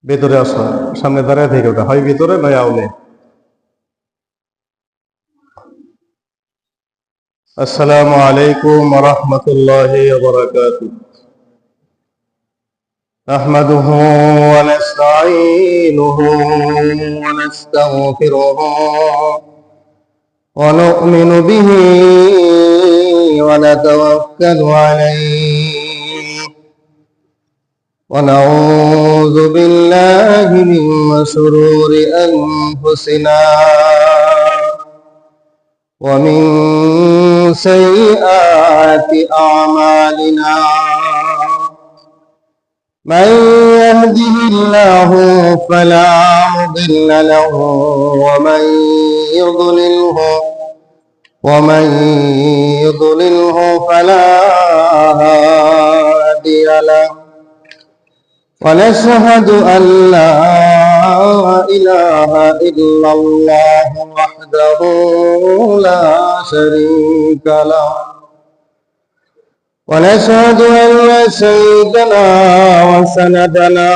ভেতরে আসো, সামনে দাঁড়ায় থেকে ওটা হয় ভিতরে নয় আউলে। আসসালামু আলাইকুম ওয়া রাহমাতুল্লাহি ওয়া বারাকাতুহু। নাহমাদুহু ওয়া নাস্তাঈনুহু ওয়া নাস্তাগফিরুহু ওয়া নু'মিনু বিহি ওয়া নাতাওয়াক্কালু আলাইহি ওয়া নাউযু বিল্লাহি মিন শুরুরি আনফুসিনা ومن سيئات أعمالنا من يهده الله فلا مضل له ومن يضلله فلا هادي له ونشهد أن لا إله إلا الله وحده لا شريك له ونشهد أن سيدنا وسندنا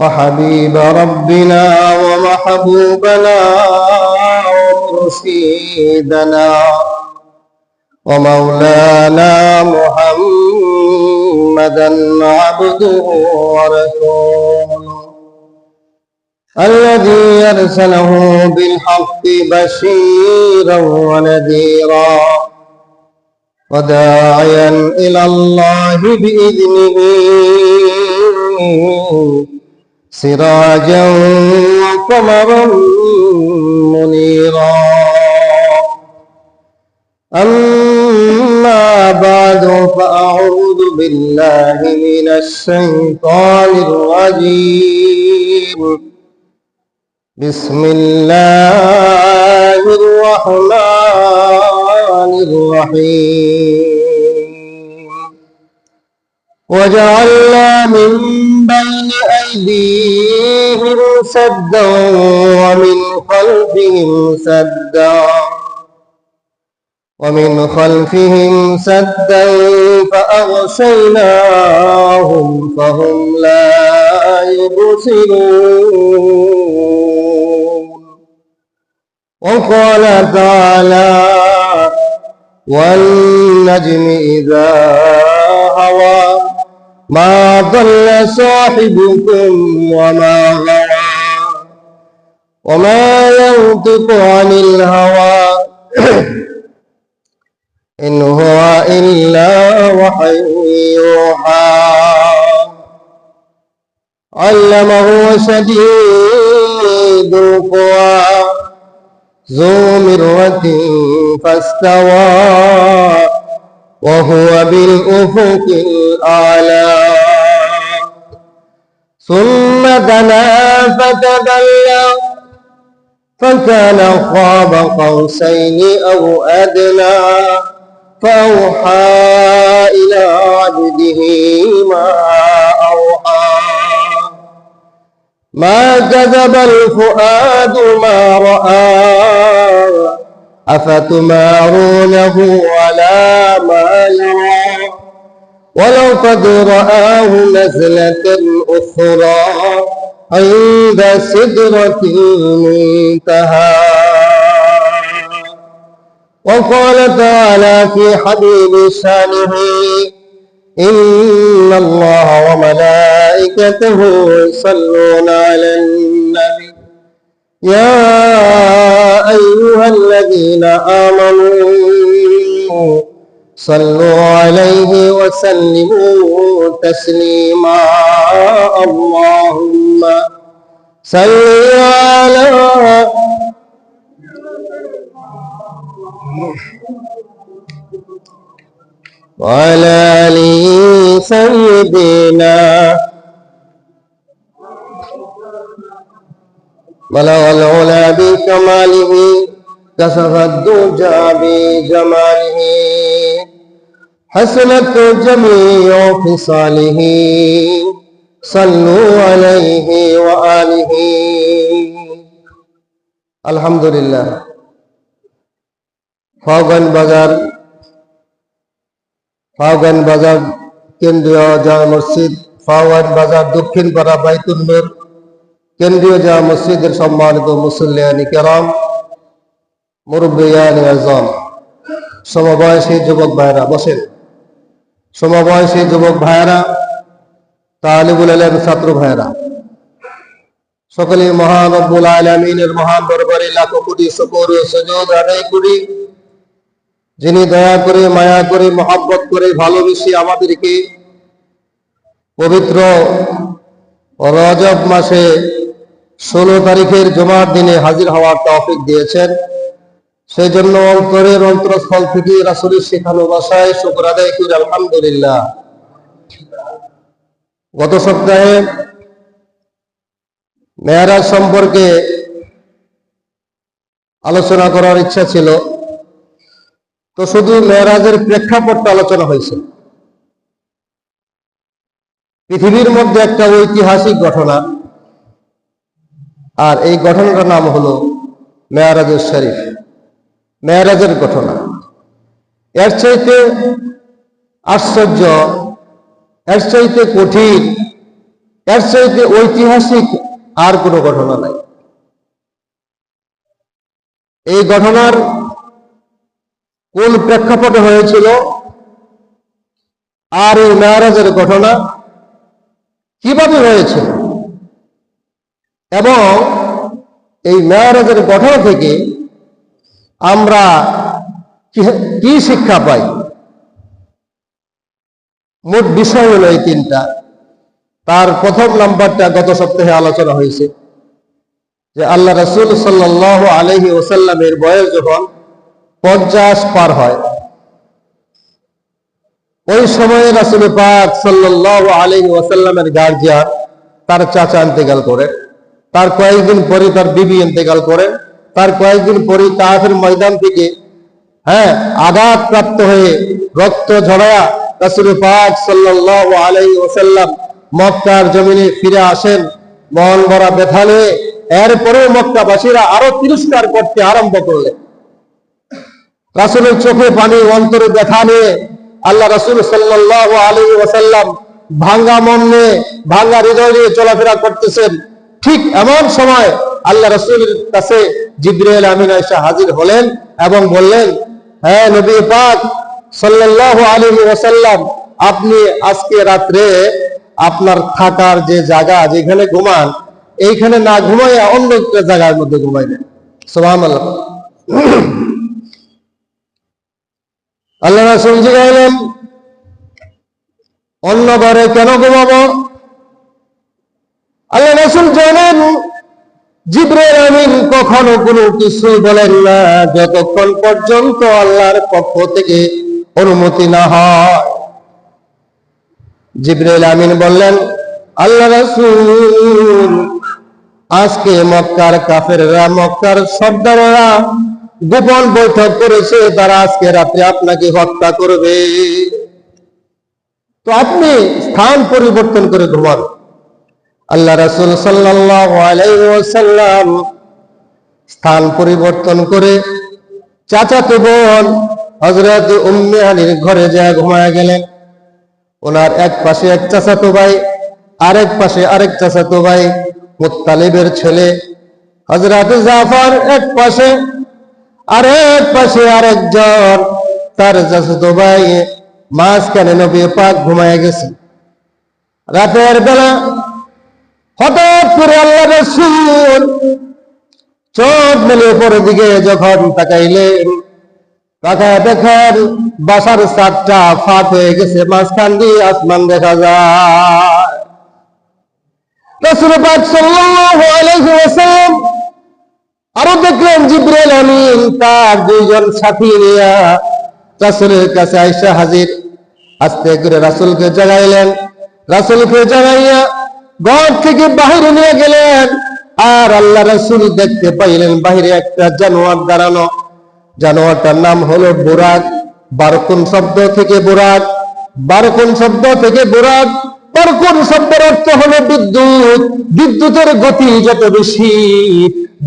وحبيب ربنا ومحبوبنا ومرشدنا ومولانا محمدا عبده ورسوله الذي أرسله بالحق بشيرا ونذيرا وداعيا إلى الله بإذنه سراجا وقمرا منيرا. أما بعد فأعوذ بالله من الشيطان الرجيم. بسم الله الرحمن الرحيم. وجعلنا من بين أيديهم سدا ومن خلفهم سدا فأغشيناهم فهم لا يبصرون. وقال تعالى والنجم إذا هوى ما ضل صاحبكم وما غوى وما ينطق عن الهوى إن هو إلا وحي يوحى علمه شديد القوى ذو مرة فاستوى وهو بالأفق الأعلى ثم دنا فتدلى فكان قاب قوسين أو أدنى فأوحى إلى عبده ما أوحى ما كذب الفؤاد ما رأى أفتمارونه على ما يرى ولو قد رآه نزلة أخرى عند سدرة المنتهى. وقال تعالى في حبيب شانه إن الله وملائكته يصلون على النبي يا أيها الذين آمنوا صلوا عليه وسلموا تسليما. اللهم صل على وعلى آل سيدنا بلغ العلا بكماله كشف الدجى بجماله حسنت جميع خصاله صلوا عليه وآله. الحمد لله. ফাওগান বাজার কেন্দ্রীয় জামে মসজিদ ফাওয়াদ বাজার দক্ষিণ পাড়া বাইতুল নূর কেন্দ্রীয় জামে মসজিদের সম্মানিত মুসল্লিয়ানি কেরাম, মুরব্বিয়ানি আযম, সমবয়সী যুবক ভাইরা বসেন। সমবয়সী যুবক ভাইরা, তালিবুল ইলম ছাত্র ভাইরা, সকলে মহান রব্বুল আলামিনের মহান দরবারে লাখো কোটি শুকর ও সুজুদ আদায় করি, যিনি দয়া করে, মায়া করে, মহব্বত করে, ভালোবেসে আমাদেরকে পবিত্র রজব মাসে 16 তারিখের জুমার দিনে হাজির হওয়ার তৌফিক দিয়েছেন। সেই জন্য অন্তরের অন্তরস্থল থেকে রাসূলের শেখানো ভাষায় শুকর আদায় করি আলহামদুলিল্লাহ। গত সপ্তাহে মেরাজ সম্পর্কে আলোচনা করার ইচ্ছা ছিল, তো শুধু মেরাজের প্রেক্ষাপটটা আলোচনা হয়েছে। পৃথিবীর মধ্যে একটা ঐতিহাসিক ঘটনা, আর এই ঘটনাটার নাম হলো মেরাজুল শরীফ, মেরাজের ঘটনা। এর চাইতে আশ্চর্য, এর চাইতে কঠিন, এর চাইতে ঐতিহাসিক আর কোনো ঘটনা নাই। এই ঘটনার কোন প্রেক্ষাপটে হয়েছিল, আর এই মেরাজের ঘটনা কিভাবে হয়েছিল, এবং এই মেরাজের ঘটনা থেকে আমরা কি শিক্ষা পাই, মোট বিষয় হলো এই তিনটা। তার প্রথম নাম্বারটা গত সপ্তাহে আলোচনা হয়েছে যে আল্লাহ রাসূল সাল্লাল্লাহু আলাইহি ওয়াসাল্লামের বয়স যখন 50 পার হয়, ওই সময়ে রাসূল পাক সাল্লাল্লাহু আলাইহি ওয়াসাল্লামের গার্জিয়ান, তার চাচা ইন্তেকাল করেন। তার কয়েকদিন পরে তার বিবি ইন্তেকাল করেন। তার কয়েকদিন পরে তায়েফের ময়দান থেকে আঘাতপ্রাপ্ত হয়ে রক্ত ঝরায়া রাসূল পাক সাল্লাল্লাহু আলাইহি ওয়াসাল্লাম মক্কার জমিনে ফিরে আসেন মন ভরা ব্যথা নিয়ে। এরপরেও মক্কাবাসীরা আরো তিরস্কার করতে আরম্ভ করলেন। রাসূলের চোখে পানি, অন্তরে ব্যথা নিয়ে আল্লাহ রাসূল সাল্লাল্লাহু আলাইহি ওয়াসাল্লাম ভাঙ্গা মন নিয়ে, ভাঙ্গা হৃদয় নিয়ে চলাফেরা করতেছেন। ঠিক এমন সময় আল্লাহ রাসূলের কাছে জিবরাইল আমিন এসে হাজির হলেন এবং বললেন, হ্যাঁ নবী পাক সাল্লাল্লাহু আলাইহি ওয়াসাল্লাম, আপনি আজকে রাত্রে আপনার থাকার যে জায়গা, যেখানে ঘুমান, এইখানে না ঘুমাইয়া অন্য একটা জায়গার মধ্যে ঘুমাইলেন। সুবহানাল্লাহ। আল্লাহ রাসূল জিজ্ঞাসা, অন্য ঘরে কেন ঘুমাবো? আল্লাহ রাসূল জানেন জিবরাইল আমিন কখনো কোনো কিছু বলেন না যতক্ষণ পর্যন্ত আল্লাহর পক্ষ থেকে অনুমতি না হয়। জিবরাইল আমিন বললেন, আল্লাহ রাসূল, আজকে মক্কার কাফেররা, মক্কার সর্দাররা গোপন বৈঠক করেছে, তারা আজকে রাত্রে আপনাকে হত্যা করবে। তো আপনি স্থান পরিবর্তন করে ঘুমান। আল্লাহ রাসূল সাল্লাল্লাহু আলাইহি ওয়াসাল্লাম স্থান পরিবর্তন করে চাচাতো বোন হযরত উম্মে হানির ঘরে যায় ঘুমায় গেলেন। ওনার এক পাশে এক চাচাতো ভাই, আরেক পাশে আরেক চাচাতো ভাই মুত্তালিবের ছেলে হযরত জাফর এক পাশে, আরেক পাশে আরেকজন তার চাচাতো ভাই, মাঝখানে নবী পাক ঘুমায় গেছে। রাতের বেলা হঠাৎ করে আল্লাহ রাসূল চোখ মেলে উপরের দিকে যখন তাকাইলেন, তাকায় দেখেন বাসার ছাদটা ফাঁক হয়ে গেছে, মাঝখান দিয়ে আসমান দেখা যায়। রাসূল পাক সাল্লাল্লাহু আলাইহি ওয়াসাল্লাম আরো দেখলেন জিবরাইল আমিন তার দুইজন সাথী নিয়ে রাসূলের কাছে আয়েশা হাজির। আস্তে করে রাসূলকে জাগাইলেন। রাসূলকে জাগাইয়া ঘর থেকে বাহিরে নিয়ে গেলেন। আর আল্লাহ রাসূল দেখতে পাইলেন বাহিরে একটা জানোয়ার দাঁড়ানো। জানোয়ারটার নাম হলো বুরাক। বারকুন শব্দ থেকে বুরাক, বারকুন শব্দ থেকে বুরাক। বারকুন শব্দের অর্থ হলো বিদ্যুৎ। বিদ্যুতের গতি যত বেশি,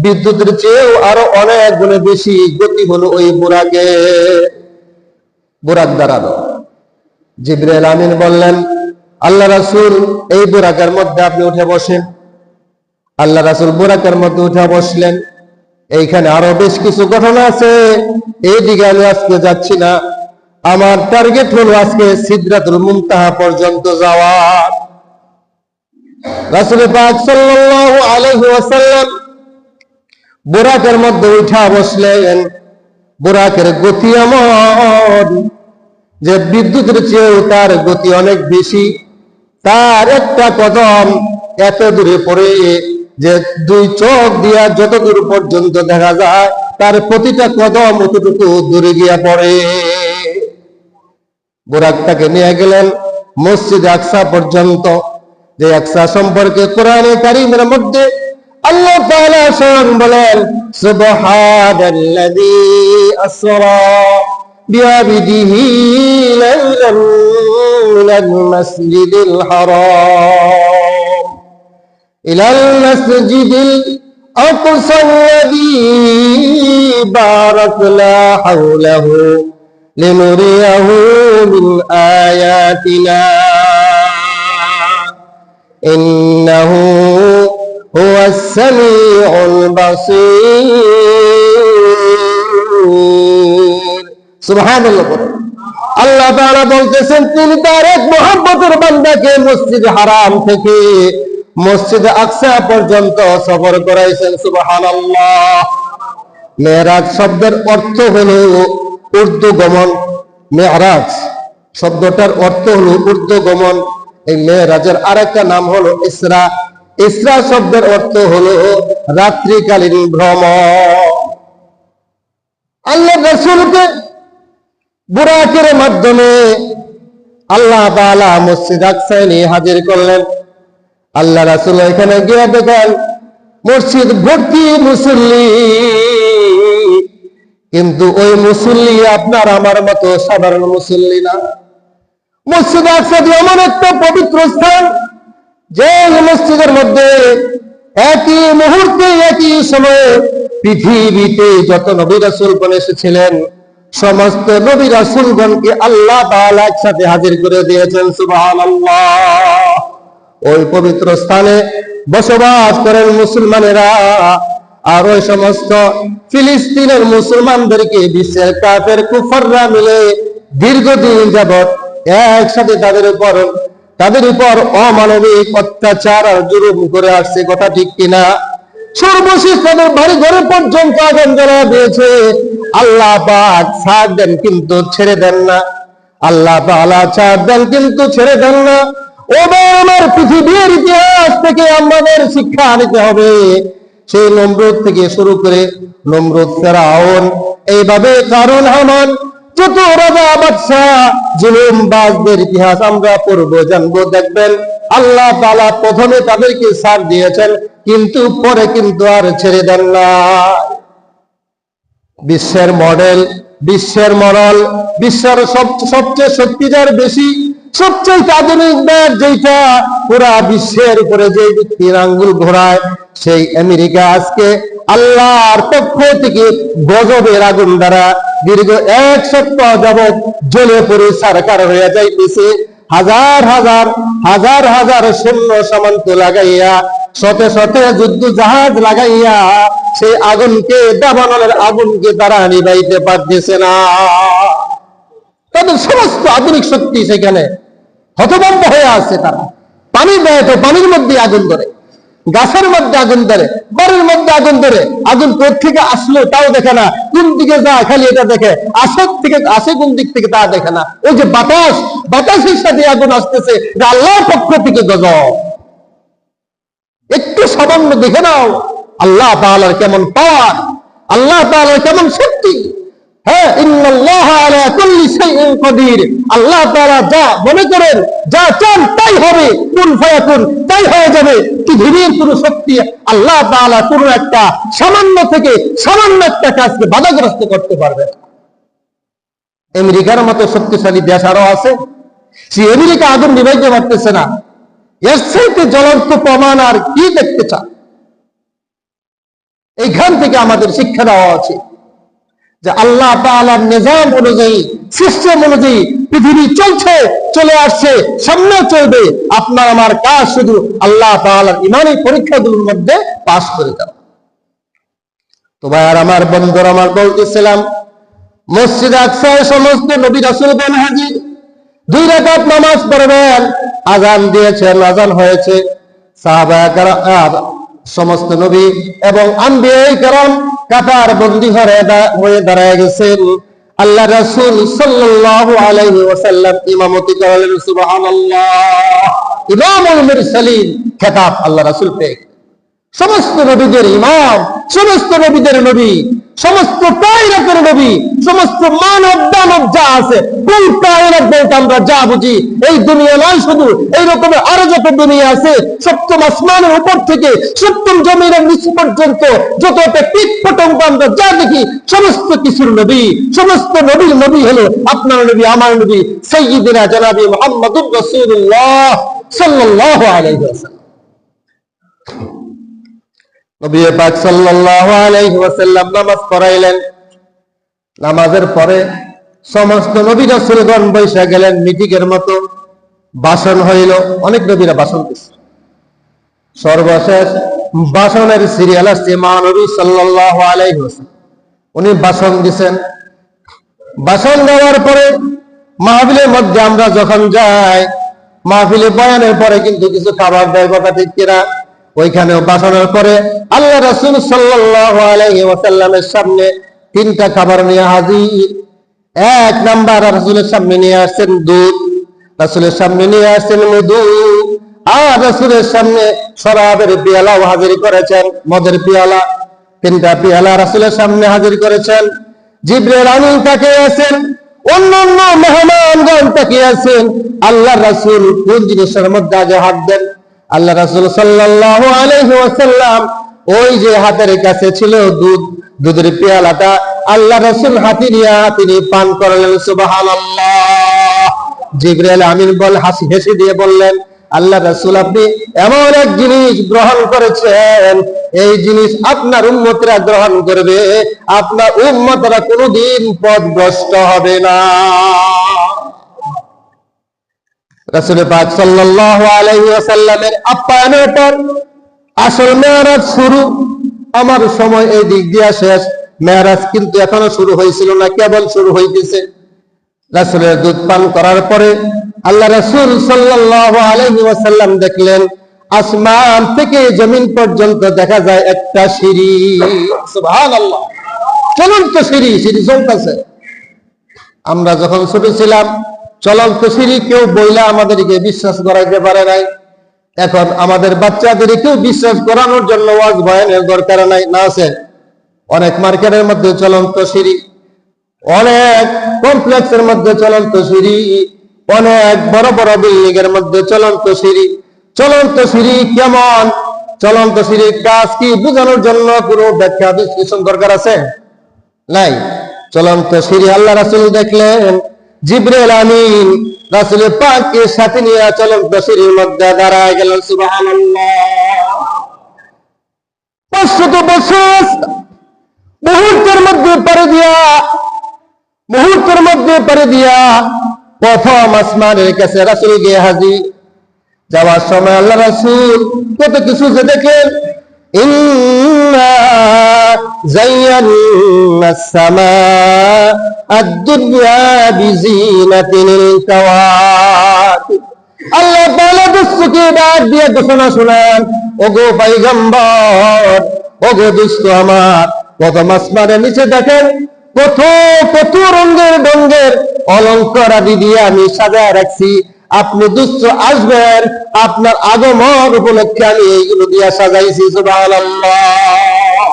বিদ্যুতের চেয়েও আরো অনেক গুণে বেশি গতি হলো ওই বুরাকে। বুরাক দাঁড়ানো। জিবরাইল আমিন বললেন, আল্লাহ রাসূল এই বুরাকের মধ্যে আপনি উঠে বসেন। আল্লাহ রাসূল বুরাকের মধ্যে উঠে বসলেন। এইখানে আরো বেশ কিছু ঘটনা আছে, এইদিকে আমি আজকে যাচ্ছি না। আমার টার্গেট হলো আজকে সিদরাতুল মুনতাহা পর্যন্ত যাওয়া। রাসূল পাক সাল্লাল্লাহু আলাইহি ওয়াসাল্লাম বুরাকের মধ্যে উঠা বসলেন। বুরাকের গতি এমন যে বিদ্যুতের চেয়েও তার গতি অনেক বেশি। তার একটা কদম এত দূরে পড়ে যে দুই চোখ দিয়া যত দূর পর্যন্ত দেখা যায় তার প্রতিটা কদম অতটুকু দূরে গিয়া পড়ে। বুরাকটাকে নিয়ে গেলেন মসজিদ আকসা পর্যন্ত। যে আকসা সম্পর্কে কোরআনে কারীমের মধ্যে আল্লাহ তাআলা স্বয়ং বলেন, সুবহানাল্লাযী আসরা বিআবদিহি লাইলান মিনাল মাসজিদিল হারাম ইলাল মাসজিদিল আকসা আল্লাযী বারাকনা হাওলাহু লিনুরিয়াহু মিন আয়াতিনা ইন্নাহু হুয়াস সামিউল বাসীর। সুবহানাল্লাহ। আল্লাহ তাআলা বলতেছেন তিনি তার এক মহব্বতের বান্দাকে মসজিদ হারাম থেকে মসজিদ আকসা পর্যন্ত সফর করাইছেন। সুবহানাল্লাহ। মেরাজ শব্দের অর্থ হলো ঊর্ধ্বগমন। মেরাজ শব্দটার অর্থ হলো ঊর্ধ্বগমন। এই মেরাজের আরেকটা নাম হলো ইসরা। ইসরা শব্দের অর্থ হলো রাত্রিকালীন ভ্রমণ। আল্লাহ রাসূলকে বুরাকের মাধ্যমে আল্লাহ তাআলা মসজিদ আকসায় নিয়ে হাজির করলেন। আল্লাহ রাসূল এখানে গিয়ে দেখেন মসজিদ ভর্তি মুসল্লি, কিন্তু ওই মুসল্লি আপনার আমার মতো সাধারণ মুসল্লি না। মসজিদ আকসা এমন একটা পবিত্র স্থান যে মসজিদের মধ্যে একই মুহূর্তে একই সময়ে পৃথিবীতে যত নবী রাসূলগণ এসেছিলেন সমস্ত নবী রাসূলগণকে আল্লাহ তাআলা একসাথে হাজির করে দিয়েছেন। সুবহানাল্লাহ। ওই পবিত্র স্থানে বসবাস করেন মুসলমানেরা। আর ওই সমস্ত ফিলিস্তিনের মুসলমানদেরকে বিশ্বের কাফের কুফাররা মিলে দীর্ঘদিন যাবৎ একসাথে তাদের উপর অমানবিক অত্যাচার আর জুলুম করে আসছে। কথা ঠিক কিনা? সর্বশেষ তাদের বাড়ি ঘরে পর্যন্ত আগুন জ্বালা দিয়েছে। আল্লাহ পাক ছাড় দেন কিন্তু ছেড়ে দেন না। আল্লাহ তাআলা ছাড় দেন কিন্তু ছেড়ে দেন না। আমার পৃথিবীর ইতিহাস থেকে আমাদের শিক্ষা নিতে হবে। সেই নমরুদ থেকে শুরু করে নমরুদ, ফেরাউন, এইভাবে কারুন, হামান, যত রাজা বাদশাহ জুলুমবাজদের ইতিহাস আমরা পড়বো, জানবো, দেখবেন আল্লাহ তাআলা প্রথমে তাদেরকে ছাড় দিয়েছেন কিন্তু পরে কিন্তু আর ছেড়ে দেন না। বিশ্বের মডেল, বিশ্বের মরল, বিশ্বের সবচেয়ে শক্তিদার বেশি, সবচেয়ে আধুনিক ব্যাগ যেটা পুরা বিশ্বের উপরে যে ব্যক্তির আঙ্গুল ঘোরায় সেই আমেরিকা আজকে আল্লাহর পক্ষ থেকে গজবের আগুন দ্বারা দীর্ঘ 1 সপ্তাহ যাবৎ জ্বলে পড়ে সারকার হয়ে যাইতেছে। হাজার হাজার সৈন্য সামন্ত লাগাইয়া, শত শত যুদ্ধ জাহাজ লাগাইয়া সেই আগুনকে, দাবানলের আগুনকে তারা নিভাইতে পারতেছে না। তাদের সমস্ত আধুনিক শক্তি সেখানে হতভম্ব হয়ে আছে। তারা পানি দেয় তো পানির মধ্যে আগুন ধরে, গাছের মধ্যে আগুন ধরে, বাড়ির মধ্যে আগুন ধরে। আগুন কোথা থেকে আসলো তাও দেখে না, কোন দিকে যায় খালি এটা দেখে, আসে কোন দিক থেকে তা দেখে না। ওই যে বাতাসের সাথে আগুন আসতেছে, আল্লাহর পক্ষ থেকে গজব। একটু সামান্য দেখে নাও আল্লাহ তাআলার কেমন পাওয়ার, আল্লাহ তাআলার কেমন শক্তি। হ্যাঁ, ইন্নাল্লাহা আলা কুল্লি শাইইন কাদির। আল্লাহ তাআলা যা মনে করেন, যা চান তাই হবে, কুন ফায়াকুন, তাই হয়ে যাবে। পৃথিবীর কোন শক্তি আল্লাহ তাআলা কোন একটা সামান্য থেকে সামান্য একটা কাজকে বাধাগ্রস্ত করতে পারবে না। আমেরিকার মতো শক্তিশালী দেশ আরো আছে, সে আমেরিকা আগুন নিভাইতে পারতেছে না। এর চাইতে জ্বলন্ত প্রমাণ আর কি দেখতে চান? এইখান থেকে আমাদের শিক্ষা দেওয়া উচিত। যে আল্লাহ তাআলার নিজাম অনুযায়ী, সিস্টেম অনুযায়ী পৃথিবী চলছে, চলে আসছে, সামনে চলবে। আপনার আমার কাজ শুধু আল্লাহ তাআলার ঈমানী পরীক্ষাগুলোর মধ্যে পাস করে যাওয়া। তো ভাইয়ার আমার, বন্ধুরা আমার, বলতেছিলাম মসজিদ আকসায় সমস্ত নবী রাসূলগণ হাজির। 2 রাকাত নামাজ পড়বেন, আযান দিয়েছেন, আযান হয়েছে। সাহাবায়ে কেরাম, সমস্ত নবী এবং আম্বিয়ায়ে কেরাম কাতার বন্দী হয়ে দাঁড়ায় গেছেন। আল্লাহ রাসূল সাল্লাল্লাহু আলাইহি ওয়াসাল্লাম ইমামতি করলেন। সুবহানাল্লাহ। ইমামুল মুরসালিন খেতাব আল্লাহ রাসূল পেয়ে, সমস্ত নবীদের ইমাম, সমস্ত নবীদের নবী, সমস্ত কায়নাতের নবী, সমস্ত মানব দানব যা আছে, কোন কায়নাত বলতে আমরা যা বুঝি, এই দুনিয়া নয় শুধু, এই রকমের আরো যত দুনিয়া আছে, সপ্তম আসমানের উপর থেকে সপ্তম জমিনের নিচ পর্যন্ত যতটা কীট পতঙ্গ আমরা যা দেখি, সমস্ত কিছুর নবী, সমস্ত নবীর নবী হলো আপনার নবী, আমার নবী, সাইয়্যিদুনা জনাবি মুহাম্মদুর রাসূলুল্লাহ সাল্লাল্লাহু আলাইহি ওয়াসাল্লাম। নবী পাক সাল্লাল্লাহু আলাইহি ওয়াসাল্লাম নামাজ পড়াইলেন। নামাজের পরে সমস্ত নবী রাসূলগণ বসে গেলেন মিটিং এর মতো। ভাষণ হইল, অনেক নবীরা ভাষণ দিচ্ছে। সর্বশেষ ভাষণের সিরিয়াল আসছে মহানবী সাল্লাল্লাহু আলাইহি ওয়াসাল্লাম, উনি ভাষণ দিচ্ছেন। ভাষণ দেওয়ার পরে মাহফিলের মধ্যে আমরা যখন যাই, মাহফিলে বয়ানের পরে কিন্তু কিছু খাবার দেয়, কথা ঠিক কিনা? ওইখানেও ভাষণের পরে আল্লাহ রাসূল সাল্লাল্লাহু আলাইহি ওয়াসাল্লামের সামনে 3টা খাবার নিয়ে হাজির। 1 নাম্বার রাসূলের সামনে নিয়ে আসছেন দুধ, রাসূলের সামনে নিয়ে আসছেন মধু, আর রাসূলের সামনে শরাবের পেয়ালাও হাজির করেছেন, মদের পেয়ালা। 3টা পেয়ালা রাসূলের সামনে হাজির করেছেন। জিবরাইল আমিন তাকিয়ে আছেন, অন্যান্য মেহমানগণ তাকিয়ে আছেন। আল্লাহ রাসূল কোন জিনিসের মধ্যে আগে হাত দেন? আল্লাহ রাসূল সাল্লাল্লাহু আলাইহি ওয়াসাল্লাম ওই যে হাতের কাছে ছিল দুধ, দুধের পেয়ালাটা আল্লাহ রাসূল হাতে নিয়ে তিনি পান করলেন। সুবহানাল্লাহ। জিবরাইল আমিন হেসে দিয়ে বললেন, আল্লাহ রাসূল আপনি এমন এক জিনিস গ্রহণ করেছেন, এই জিনিস আপনার উম্মতরা গ্রহণ করবে, আপনার উম্মতরা কোনোদিন পথভ্রষ্ট হবে না। রাসূল পাক সাল্লাল্লাহু আলাইহি ওয়াসাল্লামের আপ্যায়নের পর আসল মেরাজ শুরু। আমার সময় এই দিক দিয়ে শেষ, মেরাজ কিন্তু এখনো শুরু হয়েছিল না, কেবল শুরু হইতেছে। রাসূলের দুধ পান করার পরে আল্লাহ রাসূল সাল্লাল্লাহু আলাইহি ওয়াসাল্লাম দেখলেন আসমান থেকে জমিন পর্যন্ত দেখা যায় একটা সিঁড়ি। সুবহানাল্লাহ। চলন্ত সিঁড়ি, সিঁড়ি চলতেছে। আমরা যখন ছোট ছিলাম চলন্ত সিঁড়ি কেউ বইলা আমাদেরকে বিশ্বাস করাইতে পারে নাই। এখন আমাদের বাচ্চাদেরকেও বিশ্বাস করানোর জন্য ওয়াজ বয়ানের দরকার নাই, না আছে? অনেক মার্কেটের মধ্যে চলন্ত সিঁড়ি, অনেক কমপ্লেক্সের মধ্যে চলন্ত সিঁড়ি, অনেক বড় বড় বিল্ডিং এর মধ্যে চলন্ত সিঁড়ি। চলন্ত সিঁড়ি কেমন, চলন্ত সিঁড়ির কাজ কি বোঝানোর জন্য কোনো ব্যাখ্যা বিশ্লেষণ দরকার আছে? নাই। চলন্ত সিঁড়ি আল্লাহ রাসূল দেখলেন, জিবরাইল আমিন রাসূল পাককে সাথে নিয়ে চলন্ত সিঁড়ির মধ্যে দাঁড়ায় গেলেন। সুবহানাল্লাহ। 500 বছর মুহূর্তের মধ্যে পাড়ি দিয়া প্রথম আসমানের কাছে রাসূল গিয়ে হাজির। যাওয়ার সময় আল্লাহ রাসূল কত কিছু যে দেখেন। ইন্না যায়্যানাস সামাআ আদ-দুনিয়া বিজিনাতিল কাওয়াকিব। আল্লাহ তাআলা দোস্তকে ডাক দিয়ে ঘোষণা শোনান, ওগো পয়গম্বর, ওগো দোস্ত আমার, প্রথম আসমানের নিচে দেখেন কত রঙের ঢঙ্গের অলঙ্কার আদি দিয়ে আমি সাজায় রাখছি। আপনি দুষ্ট আসবেন, আপনার আগমন উপলক্ষে আমি এইগুলো দিয়ে সাজাইছি। সুবহানাল্লাহ।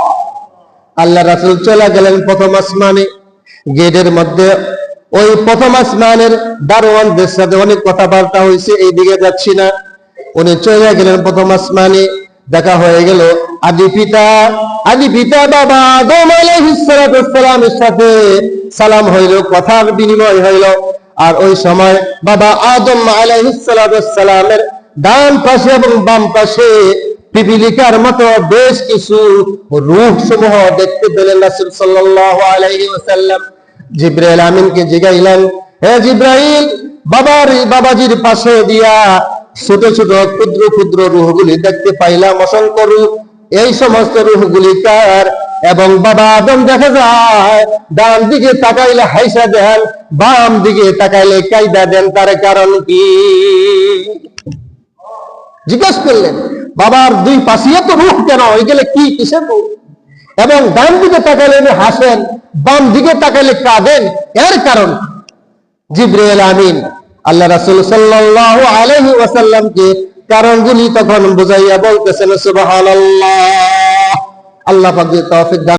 আল্লাহ রাসূল চলে গেলেন প্রথম আসমানে। গেটের মধ্যে ওই প্রথম আসমানের দারোয়ানদের সাথে অনেক কথাবার্তা হয়েছে, এই দিকে যাচ্ছি না। উনি চলে গেলেন প্রথম আসমানে। দেখা হয়ে গেল আদি পিতা বাবা আদম আলাইহিস সালামের সাথে সালাম হইল, কথার বিনিময় হইল। আর ওই সময় বাবা আদম আলাইহিস সালামের ডান পাশে এবং বাম পাশে পিপিলিকার মতো বেশ কিছু রূহ সমূহ দেখতে পেলেন রাসূল সাল্লাল্লাহু আলাইহি ওয়াসাল্লাম। জিবরাইল আমিনকে জিগাইলেন, হে জিবরাইল, বাবাজির পাশে দিয়া ছোট ছোট ক্ষুদ্র ক্ষুদ্র রূহগুলি দেখতে পাইলাম, অসংখ্য রূহ। এই সমস্ত রূহগুলি কার? এবং বাবা আদম দেখা যায় ডান দিকে তাকাইলে হাইসা দেন, বাম দিকে তাকাইলে কায়দা দেন, তার কারণ কি? জিজ্ঞাসা করলেন, বাবার দুই পাশে তো রূহ কেন? এগুলো কি, কিসের রূহ? এবং ডান দিকে তাকাইলে হাসেন, বাম দিকে তাকাইলে কাঁদেন, এর কারণ? জিবরাইল আমিন আল্লাহ রাসূল সাল্লাল্লাহু আলাইহি ওয়াসাল্লামকে কারণগুলি তখন বুঝাইয়া বলতেছেন, সুবহানাল্লাহ। আল্লাহ পাক তৌফিক দান